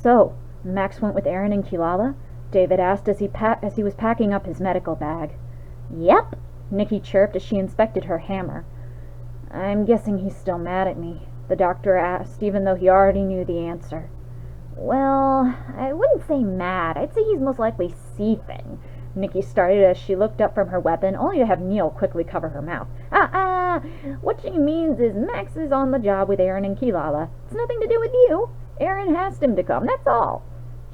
So, Max went with Aaron and Kilala? David asked as he was packing up his medical bag. Yep, Nikki chirped as she inspected her hammer. I'm guessing he's still mad at me, the doctor asked, even though he already knew the answer. Well, I wouldn't say mad. I'd say he's most likely seething. Nikki started as she looked up from her weapon, only to have Neil quickly cover her mouth. What she means is Max is on the job with Aaron and Kilala. It's nothing to do with you. Aaron asked him to come, that's all,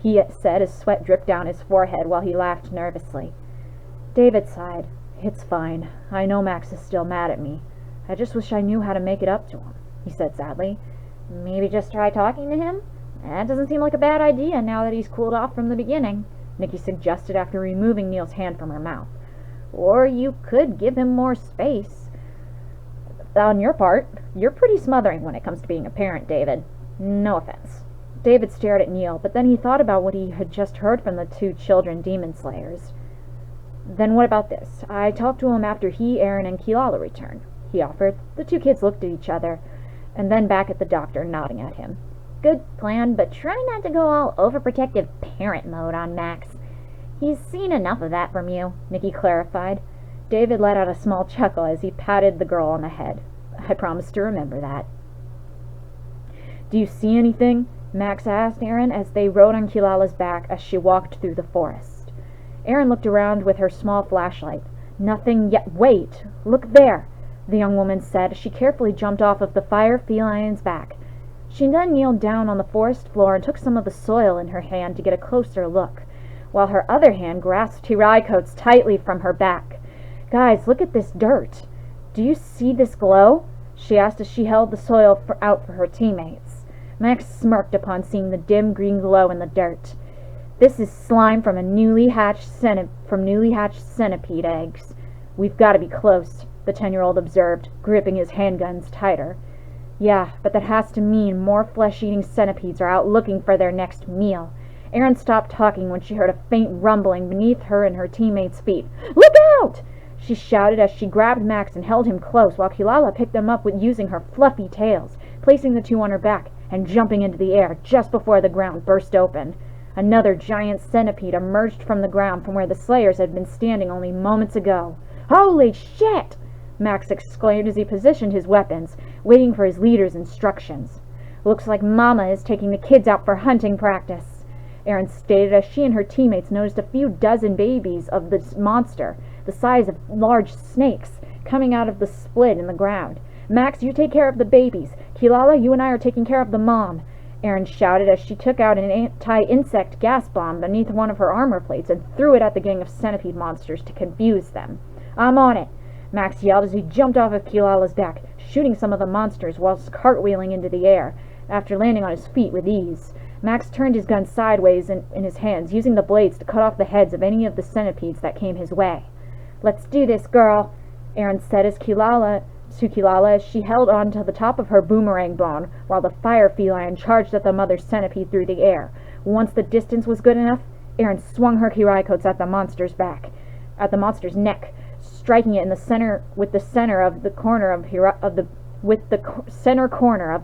he said as sweat dripped down his forehead while he laughed nervously. David sighed. It's fine. I know Max is still mad at me. I just wish I knew how to make it up to him, he said sadly. Maybe just try talking to him? That doesn't seem like a bad idea now that he's cooled off from the beginning, Nikki suggested after removing Neil's hand from her mouth. Or you could give him more space. On your part, you're pretty smothering when it comes to being a parent, David. No offense. David stared at Neil, but then he thought about what he had just heard from the two children demon slayers. Then what about this? I talked to him after he, Aaron, and Kilala returned, he offered. The two kids looked at each other, and then back at the doctor, nodding at him. Good plan, but try not to go all overprotective parent mode on Max. He's seen enough of that from you, Nikki clarified. David let out a small chuckle as he patted the girl on the head. I promise to remember that. Do you see anything? Max asked Aaron as they rode on Kilala's back as she walked through the forest. Aaron looked around with her small flashlight. Nothing yet. Wait! Look there! The young woman said as she carefully jumped off of the fire feline's back. She then kneeled down on the forest floor and took some of the soil in her hand to get a closer look, while her other hand grasped Hirai coats tightly from her back. Guys, look at this dirt. Do you see this glow? She asked as she held the soil out for her teammates. Max smirked upon seeing the dim green glow in the dirt. This is slime from newly hatched centipede eggs. We've got to be close, the 10-year-old observed, gripping his handguns tighter. Yeah, but that has to mean more flesh-eating centipedes are out looking for their next meal. Aaron stopped talking when she heard a faint rumbling beneath her and her teammates' feet. Look out! She shouted as she grabbed Max and held him close while Kilala picked them up with using her fluffy tails, placing the two on her back and jumping into the air just before the ground burst open. Another giant centipede emerged from the ground from where the Slayers had been standing only moments ago. Holy shit! Max exclaimed as he positioned his weapons, waiting for his leader's instructions. Looks like Mama is taking the kids out for hunting practice, Aaron stated as she and her teammates noticed a few dozen babies of this monster, the size of large snakes, coming out of the split in the ground. Max, you take care of the babies. Kilala, you and I are taking care of the mom, Aaron shouted as she took out an anti-insect gas bomb beneath one of her armor plates and threw it at the gang of centipede monsters to confuse them. I'm on it, Max yelled as he jumped off of Kilala's back, shooting some of the monsters whilst cartwheeling into the air, after landing on his feet with ease. Max turned his gun sideways in his hands, using the blades to cut off the heads of any of the centipedes that came his way. Let's do this, girl, Aaron said to Kilala as she held on to the top of her boomerang bone while the fire feline charged at the mother centipede through the air. Once the distance was good enough, Aaron swung her Kirai coats at the monster's neck, striking it in the center with the center corner of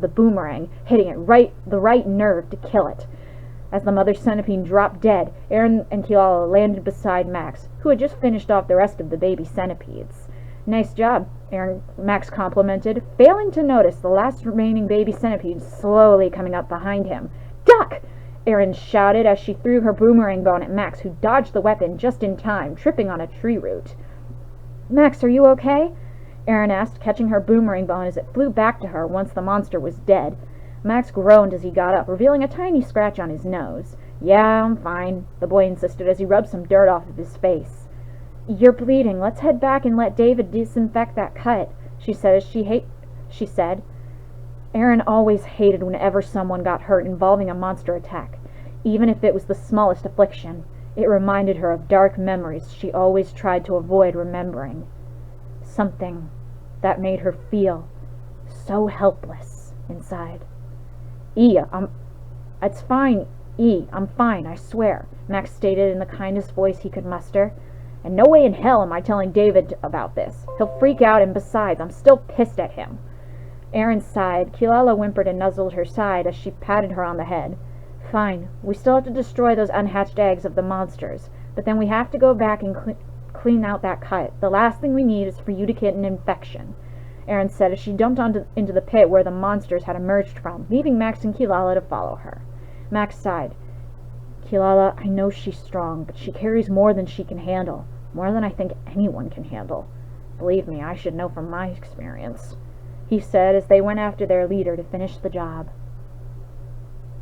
the boomerang, hitting it the right nerve to kill it. As the mother centipede dropped dead, Aaron and Kilala landed beside Max, who had just finished off the rest of the baby centipedes. Nice job, Max complimented, failing to notice the last remaining baby centipede slowly coming up behind him. Duck! Aaron shouted as she threw her boomerang bone at Max, who dodged the weapon just in time, tripping on a tree root. Max, are you okay? Aaron asked, catching her boomerang bone as it flew back to her once the monster was dead. Max groaned as he got up, revealing a tiny scratch on his nose. Yeah, I'm fine, the boy insisted as he rubbed some dirt off of his face. You're bleeding. Let's head back and let David disinfect that cut, she said. Aaron always hated whenever someone got hurt involving a monster attack, even if it was the smallest affliction. It reminded her of dark memories she always tried to avoid remembering. Something that made her feel so helpless inside. It's fine, I'm fine, I swear, Max stated in the kindest voice he could muster. And no way in hell am I telling David about this. He'll freak out, and besides, I'm still pissed at him. Aaron sighed. Kilala whimpered and nuzzled her side as she patted her on the head. Fine. We still have to destroy those unhatched eggs of the monsters, but then we have to go back and clean out that cut. The last thing we need is for you to get an infection," Erin said as she jumped into the pit where the monsters had emerged from, leaving Max and Kilala to follow her. Max sighed. "Kilala, I know she's strong, but she carries more than she can handle. More than I think anyone can handle. Believe me, I should know from my experience," he said as they went after their leader to finish the job.